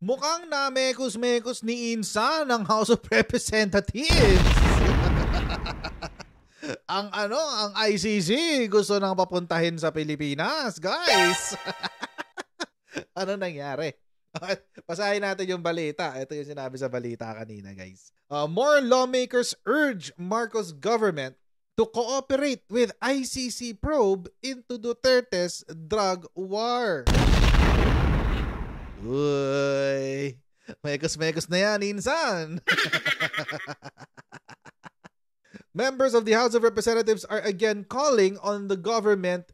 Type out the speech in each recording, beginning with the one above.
Mukhang namekos-mekos ni Insan ng House of Representatives. ang ICC gusto nang papuntahin sa Pilipinas, guys. Ano nangyari? Basahin natin yung balita. Ito yung sinabi sa balita kanina, guys. More lawmakers urge Marcos government to cooperate with ICC probe into Duterte's drug war. Uy, mekos-mekos na yan, Insan. Members of the House of Representatives are again calling on the government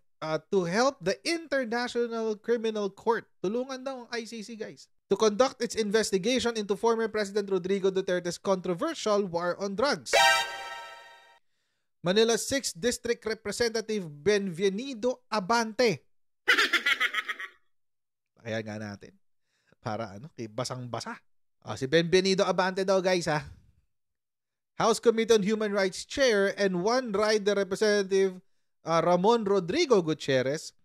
to help the International Criminal Court. Tulungan daw ang ICC, guys. To conduct its investigation into former President Rodrigo Duterte's controversial war on drugs. Manila 6th District Representative Benvenido Abante. Kaya nga natin. Para basang-basa. Si Benvenido Abante daw, guys, ha. House Committee on Human Rights Chair and One Rider Representative Ramon Rodrigo Gutierrez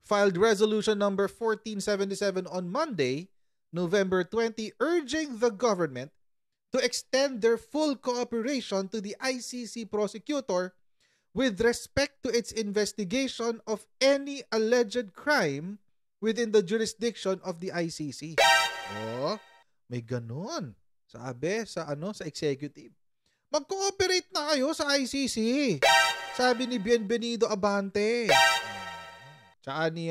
filed resolution number 1477 on Monday, November 20, urging the government to extend their full cooperation to the ICC prosecutor with respect to its investigation of any alleged crime within the jurisdiction of the ICC. Oh, may ganun. Sabi sa executive. Mag-cooperate na kayo sa ICC. Sabi ni Benvenido Abante. Tsaka ni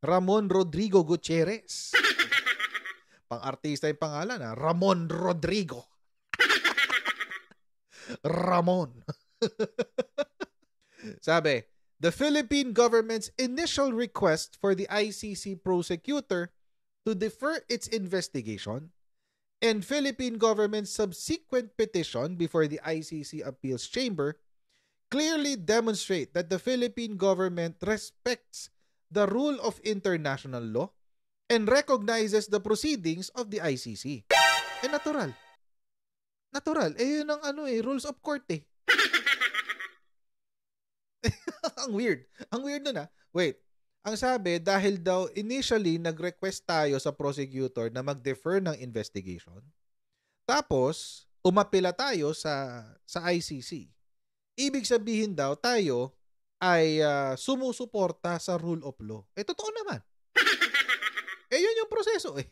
Ramon Rodrigo Gutierrez. Pang-artista yung pangalan, Ramon Rodrigo. Ramon. Sabi, the Philippine government's initial request for the ICC prosecutor to defer its investigation and Philippine government's subsequent petition before the ICC Appeals Chamber clearly demonstrate that the Philippine government respects the rule of international law and recognizes the proceedings of the ICC. Natural. Natural. Yun ang rules of court eh. Ang weird. Ang weird nun Wait. Ang sabi, dahil daw initially nag-request tayo sa prosecutor na mag-defer ng investigation. Tapos, umapila tayo sa ICC. Ibig sabihin daw tayo ay sumusuporta sa rule of law. Totoo naman. Yun yung proseso eh.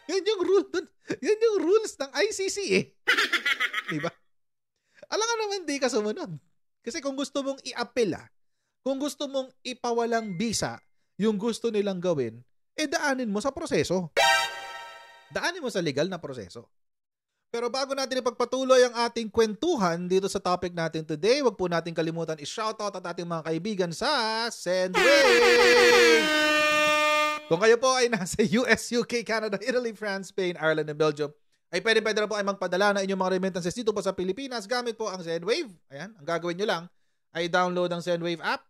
Yan yung rule dun. Yan yung rules ng ICC eh. Diba? Alam nga naman di ka sumunod. Kasi kung gusto mong i-apela, kung gusto mong ipawalang bisa yung gusto nilang gawin, daanin mo sa proseso. Daanin mo sa legal na proseso. Pero bago natin ipagpatuloy ang ating kwentuhan dito sa topic natin today, wag po natin kalimutan i-shoutout at ating mga kaibigan sa Sendwave! Kung kayo po ay nasa US, UK, Canada, Italy, France, Spain, Ireland, and Belgium, ay pwede na po ay magpadala na inyong mga remittances dito po sa Pilipinas gamit po ang Sendwave. Ayan, ang gagawin nyo lang ay download ang Sendwave app.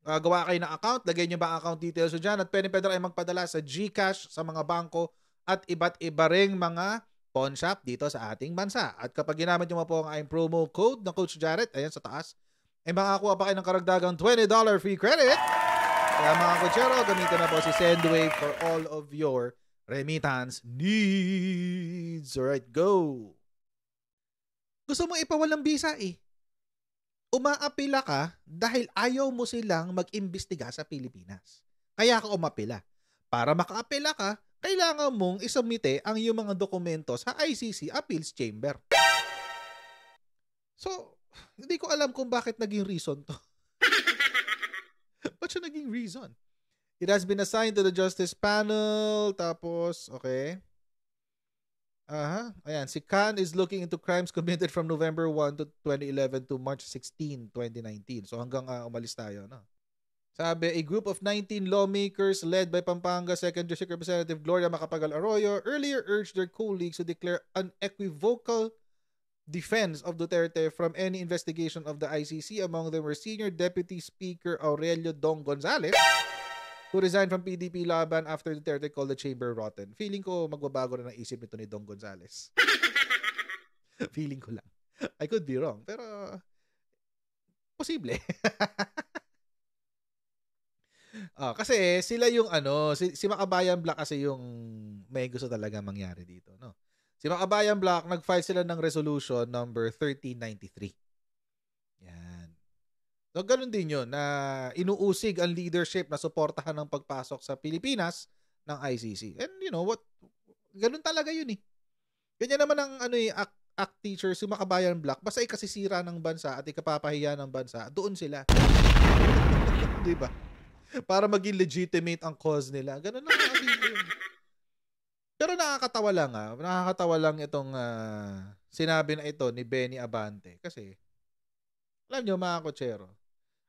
Gawa kayo ng account, lagay nyo ba ang account details nyo dyan at pwede ay magpadala sa GCash, sa mga bangko at iba't iba ring mga pawn shop dito sa ating bansa. At kapag ginamit nyo po ang promo code ng Coach Jarrett, ayan sa taas, ay makakuha pa kayo ng karagdagang $20 free credit. Kaya mga kutsero, gamitin na po si Sendwave for all of your remittance needs. Alright, go! Gusto mo ipawalang bisa eh. Umaapila ka dahil ayaw mo silang mag-imbestiga sa Pilipinas. Kaya ka umapila. Para makaapila ka, kailangan mong isubmite ang iyong mga dokumento sa ICC Appeals Chamber. So, hindi ko alam kung bakit naging reason to. Ba't siya naging reason? It has been assigned to the Justice Panel. Tapos, okay. Ayan, si Khan is looking into crimes committed from November 1 to 2011 to March 16, 2019. So hanggang umalis tayo, no? Sabi, a group of 19 lawmakers led by Pampanga 2nd District Representative Gloria Macapagal Arroyo earlier urged their colleagues to declare unequivocal defense of Duterte from any investigation of the ICC. Among them were Senior Deputy Speaker Aurelio Dong Gonzales, who resigned from PDP laban after Duterte called the chamber rotten. Feeling ko magbabago na ng isip nito ni Dong Gonzales. Feeling ko lang. I could be wrong, pero posible. Kasi sila yung si Makabayan Black kasi yung may gusto talaga mangyari dito, no? Si Makabayan Black, nag-file sila ng resolution number 1393. Yan. So, ganun din yun, na inuusig ang leadership na suportahan ng pagpasok sa Pilipinas ng ICC. And you know what? Ganun talaga yun eh. Ganyan naman ang act teachers, yung Makabayan Black, basta ikasisira ng bansa at ikapapahiya ng bansa, doon sila. Di ba? Para maging legitimate ang cause nila. Ganun lang kasi yun. Pero nakakatawa lang itong sinabi na ito ni Benny Abante. Kasi, alam nyo mga kotsero,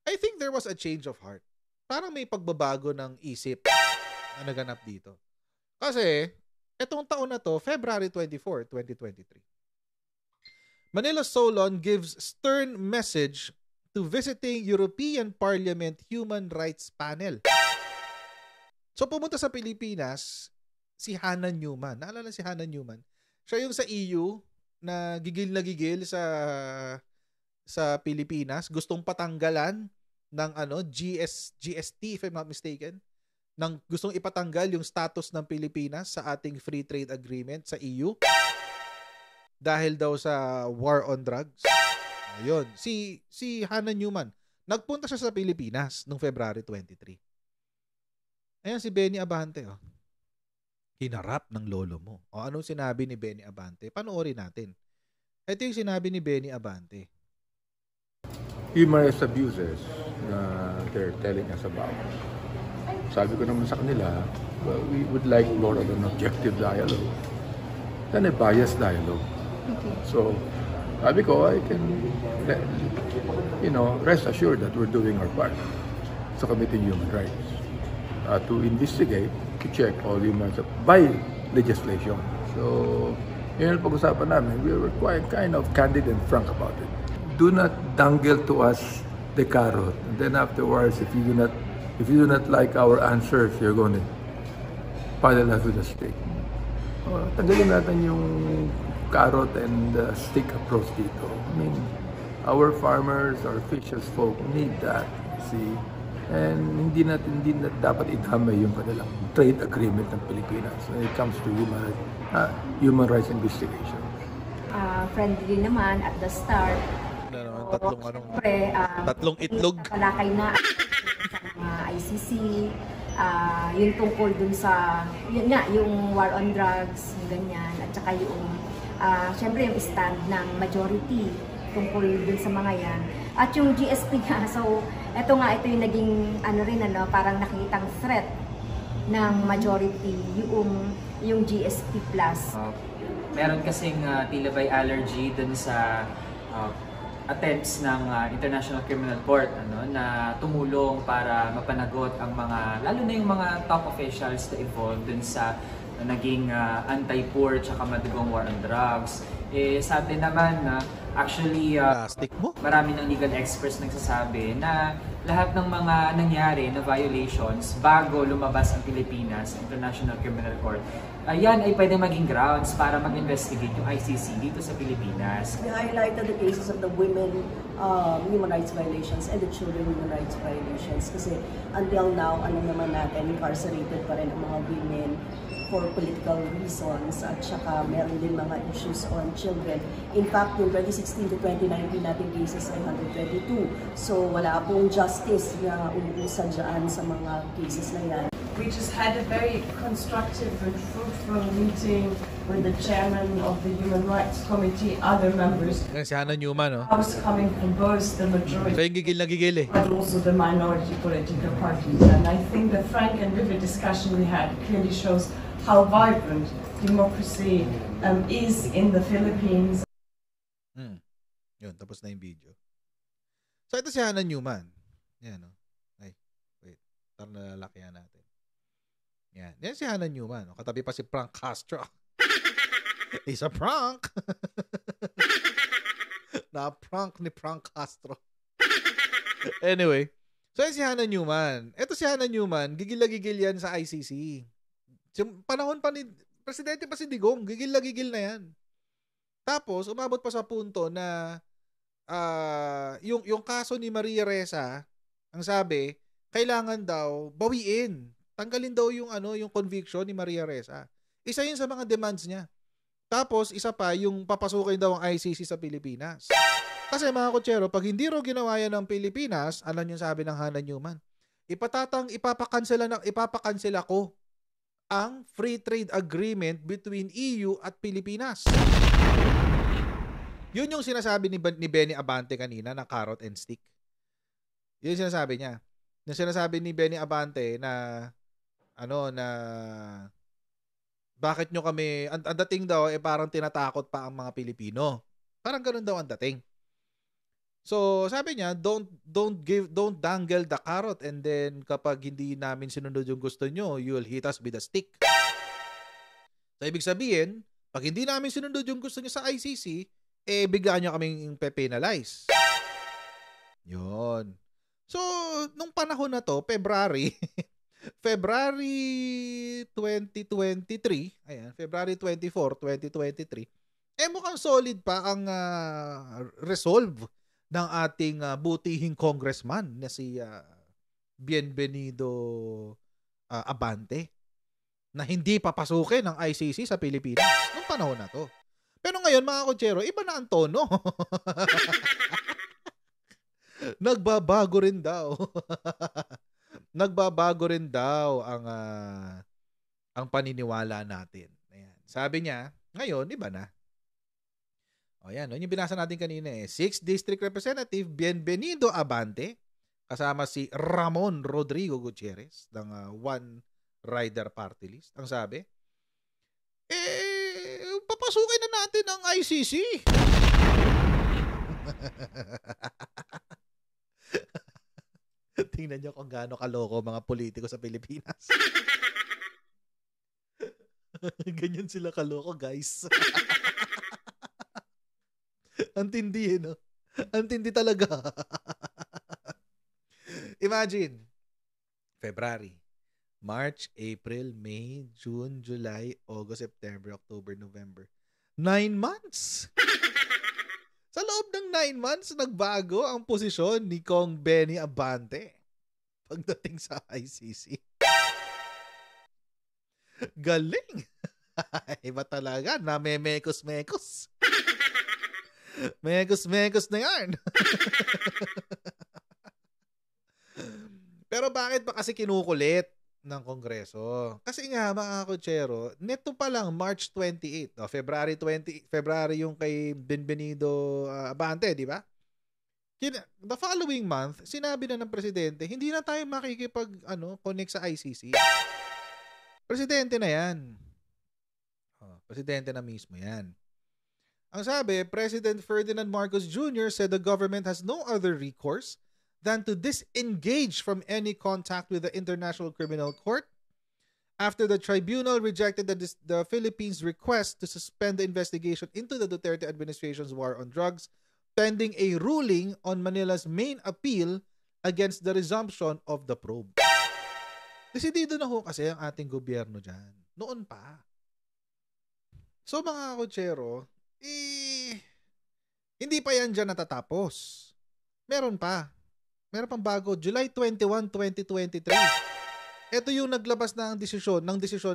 I think there was a change of heart. Parang may pagbabago ng isip na naganap dito. Kasi, itong taon na to, February 24, 2023, Manila Solon gives stern message to visiting European Parliament Human Rights Panel. So, pumunta sa Pilipinas, si Hannah Newman. Naalala si Hannah Newman? Siya yung sa EU na gigil sa Pilipinas. Gustong patanggalan ng GST, if I'm not mistaken. Gustong ipatanggal yung status ng Pilipinas sa ating free trade agreement sa EU. Dahil daw sa war on drugs. Ayun. Si Hannah Newman, nagpunta siya sa Pilipinas noong February 23. Ayan si Benny Abante, oh. Hinarap ng lolo mo. O anong sinabi ni Benny Abante? Panoorin natin. Ito yung sinabi ni Benny Abante. Human rights abuses na they're telling us about. Sabi ko naman sa kanila, well, we would like more of an objective dialogue than a biased dialogue. Okay. So, sabi ko, I can, rest assured that we're doing our part sa Committee on Human Rights to investigate, to check all human rights by legislation. So, yun ang pag-usapan namin. We were quite kind of candid and frank about it. Do not dangle to us the carrot. And then afterwards, if you do not like our answers, you're going to pile us with a stick. Tanggalin natin yung carrot and stick approach dito. I mean, our farmers, our fishes folk need that, see? And hindi na dapat idamay yung kanilang trade agreement ng Pilipinas when it comes to human rights investigation. Friendly naman at the start. Tatlong itlog. Palakay na sa mga ICC, yung tungkol dun sa, yung war on drugs, yung ganyan, at saka yung, syempre yung stand ng majority tungkol dun sa mga yan. At yung GSP nga, so, ito yung naging, parang nakitang threat ng majority, yung GSP Plus. Meron kasing tila by allergy dun sa attempts ng International Criminal Court na tumulong para mapanagot ang lalo na yung mga top officials na involved dun sa naging anti-poor tsaka madugong war on drugs. Sa atin naman actually marami ng legal experts nagsasabi na lahat ng mga nangyari na violations bago lumabas ang Pilipinas, International Criminal Court, yan ay pwede maging grounds para mag-investigate yung ICC dito sa Pilipinas. We highlighted the cases of the women human rights violations and the children human rights violations kasi until now, naman natin, incarcerated pa rin ang mga women for political reasons at saka meron din mga issues on children. In fact, yung 2016 to 2019 natin cases ay 122. So wala pong justice na umuusan dyan sa mga cases na yan. We just had a very constructive and fruitful meeting with the chairman of the Human Rights Committee, other members. Yan si Hannah Newman, I was coming from both the majority siya yung gigil na gigil but also the minority political parties. And I think the frank and vivid discussion we had clearly shows how vibrant democracy is in the Philippines. Yun, tapos na yung video. So ito si Hannah Newman. Yan, no? Ay, wait. Tara nalalakihan natin. Yan. Yan si Hannah Newman. No? Katabi pa si Frank Castro. It's a prank. Na-prank ni Frank Castro. Anyway. So yan si Hannah Newman. Ito si Hannah Newman, gigil na gigil yan sa ICC. Panahon pa ni Presidente pa si Digong, gigil na gigil na yan. Tapos, umabot pa sa punto na yung kaso ni Maria Ressa, ang sabi, kailangan daw bawiin. Tanggalin daw yung yung conviction ni Maria Ressa. Isa yun sa mga demands niya. Tapos, isa pa, yung papasukin daw ang ICC sa Pilipinas. Kasi mga kutsero, pag hindi raw ginawa yan ng Pilipinas, alam yung sabi ng Hannah Newman, ipapakansela ko ang free trade agreement between EU at Pilipinas. Yun yung sinasabi ni Benny Abante kanina na carrot and stick. Yun yung sinasabi niya. Yung sinasabi ni Benny Abante na bakit nyo kami, ang dating daw parang tinatakot pa ang mga Pilipino. Parang ganun daw ang dating. So, sabi niya, don't dangle the carrot, and then kapag hindi namin sinunod yung gusto nyo, you'll hit us with a stick. So, ibig sabihin, pag hindi namin sinunod yung gusto nyo sa ICC, biglaan nyo kaming penalize. Yun. So, nung panahon na to, February 2023, ayan, February 24, 2023, mukhang solid pa ang resolve ng ating butihing congressman na si Bienvenido Abante na hindi papasukin ng ICC sa Pilipinas nung panahon na to. Pero ngayon, mga kutsero, iba na ang tono. Nagbabago rin daw. Nagbabago rin daw ang paniniwala natin. Ayan. Sabi niya, ngayon, iba na. O yan, yun yung binasa natin kanina 6th District Representative Bienvenido Abante, kasama si Ramon Rodrigo Gutierrez ng One Rider Party List. Ang sabi, papasukin na natin ang ICC. Tingnan nyo kung gaano kaloko mga politiko sa Pilipinas. Ganyan sila kaloko, guys. Antindi, no? Antindi talaga. Imagine, February, March, April, May, June, July, August, September, October, November. 9 months! Sa loob ng 9 months, nagbago ang posisyon ni Kong Benny Abante pagdating sa ICC. Galing! Iba talaga, namemekos-mekos. Mekos-mekos na yan. Pero bakit ba kasi kinukulit ng Kongreso? Kasi nga, mga kutsero, neto pa lang March 28, February yung kay Bienvenido Abante, di ba? The following month, sinabi na ng presidente, hindi na tayo connect sa ICC. Presidente na yan. Presidente na mismo yan. Ang sabi, President Ferdinand Marcos Jr. said the government has no other recourse than to disengage from any contact with the International Criminal Court after the tribunal rejected the Philippines' request to suspend the investigation into the Duterte administration's war on drugs, pending a ruling on Manila's main appeal against the resumption of the probe. Desidido na ho kasi ang ating gobyerno dyan. Noon pa. So mga kutsero, hindi pa yan dyan natatapos. Meron pa. Meron pang bago. July 21, 2023. Ito yung naglabas ng desisyon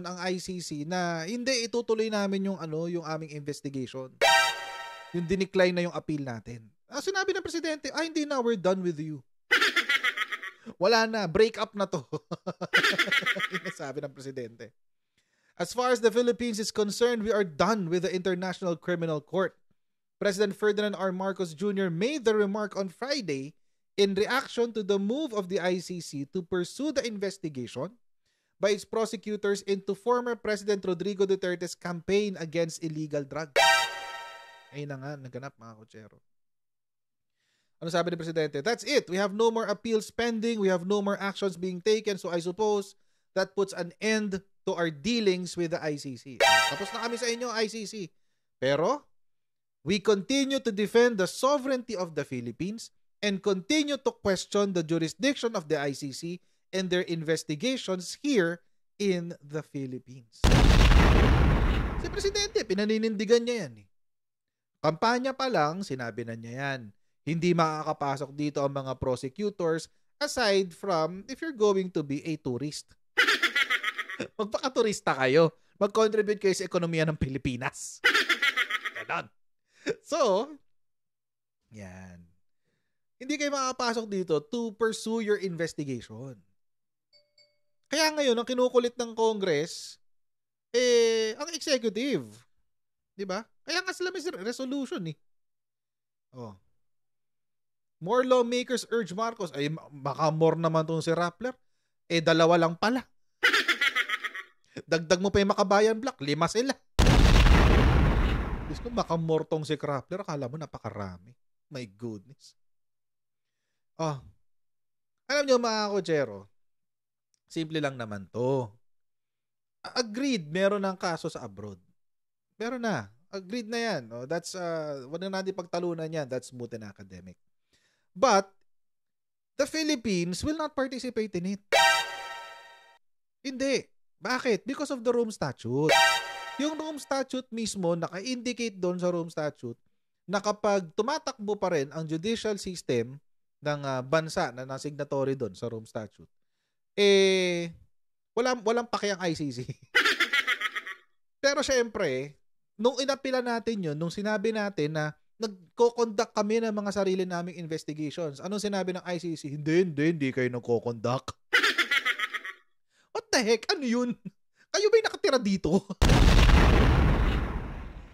ang ICC na hindi itutuloy namin yung aming investigation. Yung dinecline na yung appeal natin. Sinabi ng presidente, hindi na, we're done with you. Wala na, break up na to. Yung sabi ng presidente. As far as the Philippines is concerned, we are done with the International Criminal Court. President Ferdinand R. Marcos Jr. made the remark on Friday in reaction to the move of the ICC to pursue the investigation by its prosecutors into former President Rodrigo Duterte's campaign against illegal drugs. Ayun na nga, naganap mga kutsero. Ano sabi ni Presidente? That's it. We have no more appeals pending. We have no more actions being taken. So I suppose that puts an end to our dealings with the ICC. Tapos na kami sa inyo, ICC. Pero, we continue to defend the sovereignty of the Philippines and continue to question the jurisdiction of the ICC and their investigations here in the Philippines. Si Presidente, pinaninindigan niya yan. Kampanya pa lang, sinabi na niya yan. Hindi makakapasok dito ang mga prosecutors Aside from if you're going to be a tourist. Magpaka-turista kayo. Mag-contribute kayo sa ekonomiya ng Pilipinas. Ganon. So, yan. Hindi kayo makapasok dito to pursue your investigation. Kaya ngayon, ang kinukulit ng Congress, ang executive. Diba? Kaya nga sila may resolution eh. Oh. More lawmakers urge Marcos. Ay, baka more naman itong si Rappler. Dalawa lang pala. Dagdag mo pa yung Makabayan Black, 5 sila. Diyos ko, makamortong si Rappler, akala mo napakarami. My goodness. Alam nyo mga kotsero, simple lang naman to. Agreed, meron ng kaso sa abroad. Meron na. Agreed na yan. That's, wala na natin pagtalunan yan. That's smooth and academic. But, the Philippines will not participate in it. Hindi. Bakit? Because of the Rome Statute. Yung Rome Statute mismo, naka-indicate doon sa Rome Statute na kapag tumatakbo pa rin ang judicial system ng bansa na nasignatory doon sa Rome Statute, walang paki ang ICC. Pero syempre, nung inapila natin yun, nung sinabi natin na nagko-conduct kami ng mga sarili naming investigations, anong sinabi ng ICC? Hindi kayo nagko-conduct. What the heck? Ano yun? Kayo ba'y nakatira dito?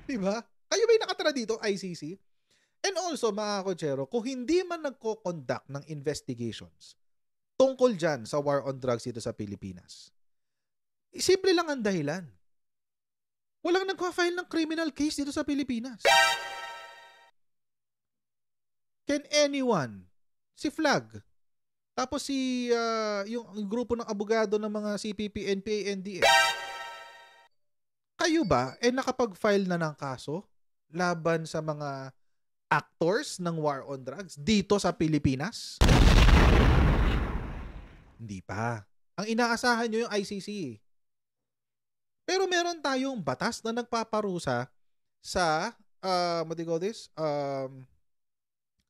Diba? Kayo ba'y nakatira dito, ICC? And also, mga kotsero, kung hindi man nagko-conduct ng investigations tungkol dyan sa war on drugs dito sa Pilipinas, simple lang ang dahilan. Walang nagpa-file ng criminal case dito sa Pilipinas. Can anyone, si Flag, tapos yung grupo ng abogado ng mga CPP, NPA, NDA, kayo ba nakapag-file na ng kaso laban sa mga actors ng war on drugs dito sa Pilipinas? Hindi pa. Ang inaasahan nyo yung ICC. Pero meron tayong batas na nagpaparusa sa, what do you call this?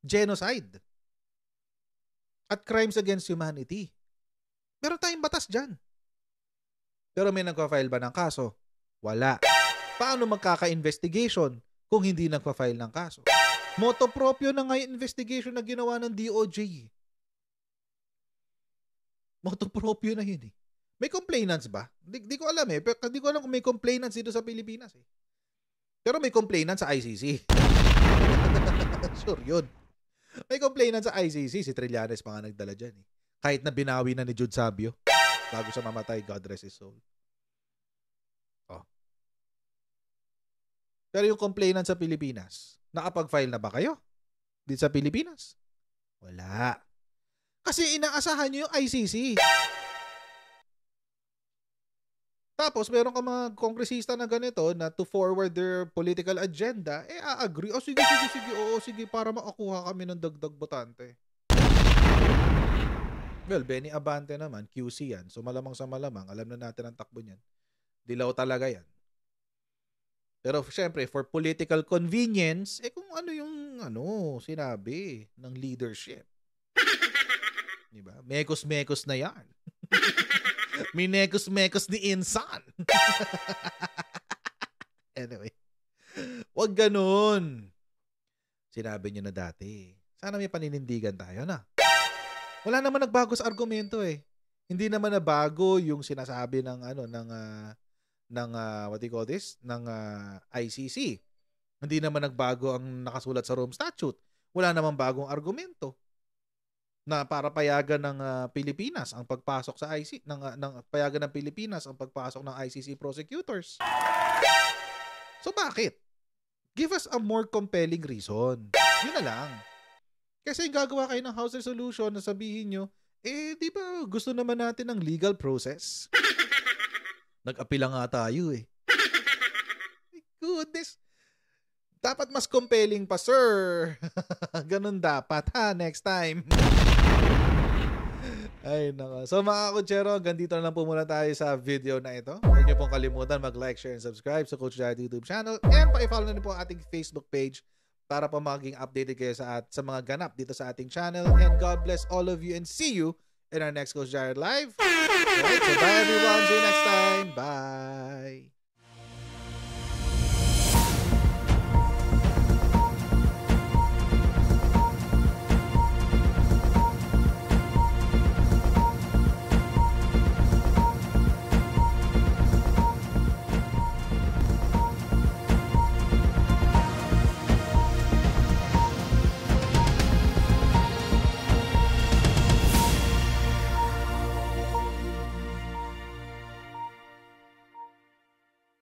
Genocide at crimes against humanity. Meron tayong batas dyan. Pero may nagpa-file ba ng kaso? Wala. Paano magkaka-investigation kung hindi nagpa-file ng kaso? Moto proprio na nga yung investigation na ginawa ng DOJ. Moto proprio na yun eh. May complainants ba? Di ko alam eh. Di ko alam kung may complainants dito sa Pilipinas eh. Pero may complainants sa ICC. Sure yun. May complainant sa ICC, si Trillanes pa nga nagdala dyan eh. Kahit na binawi na ni Jude Sabio bago siya mamatay, God rest his soul. Pero yung complainant sa Pilipinas, nakapag-file na ba kayo? Dito sa Pilipinas? Wala. Kasi inaasahan nyo yung ICC. Tapos, meron ka mga kongresista na ganito na to forward their political agenda, a-agree. Sige. Oo, sige, para makakuha kami ng dagdag botante. Well, Benny Abante naman, QC yan. So, malamang sa malamang, alam na natin ang takbo niyan. Dilaw talaga yan. Pero, syempre, for political convenience, kung ano yung, sinabi ng leadership. Diba? Mekos-mekos na yan. Minekos-mekos ni Insan. Anyway. Wag ganun. Sinabi nyo na dati. Sana may paninindigan tayo na. Wala naman nagbago sa argumento eh. Hindi naman nabago yung sinasabi ng what do you call this? Ng ICC. Hindi naman nagbago ang nakasulat sa Rome Statute. Wala namang bagong argumento na para payagan ng Pilipinas ang pagpasok sa ICC ng payagan ng Pilipinas ang pagpasok ng ICC prosecutors. So bakit? Give us a more compelling reason. Yun na lang. Kasi gagawa kayo ng House Resolution na sabihin nyo, di ba gusto naman natin ng legal process? Nag-apila nga tayo eh. Goodness. Dapat mas compelling pa, sir. Ganun dapat, ha? Next time. Ay, nako. So, mga kutsero, ganito na lang po muna tayo sa video na ito. Huwag niyo pong kalimutan mag-like, share, and subscribe sa Coach Jared YouTube channel. And pa-follow na niyo po ang ating Facebook page para po maging updated kayo sa mga ganap dito sa ating channel. And God bless all of you and see you in our next Coach Jared Live. Alright, so bye everyone. See you next time. Bye.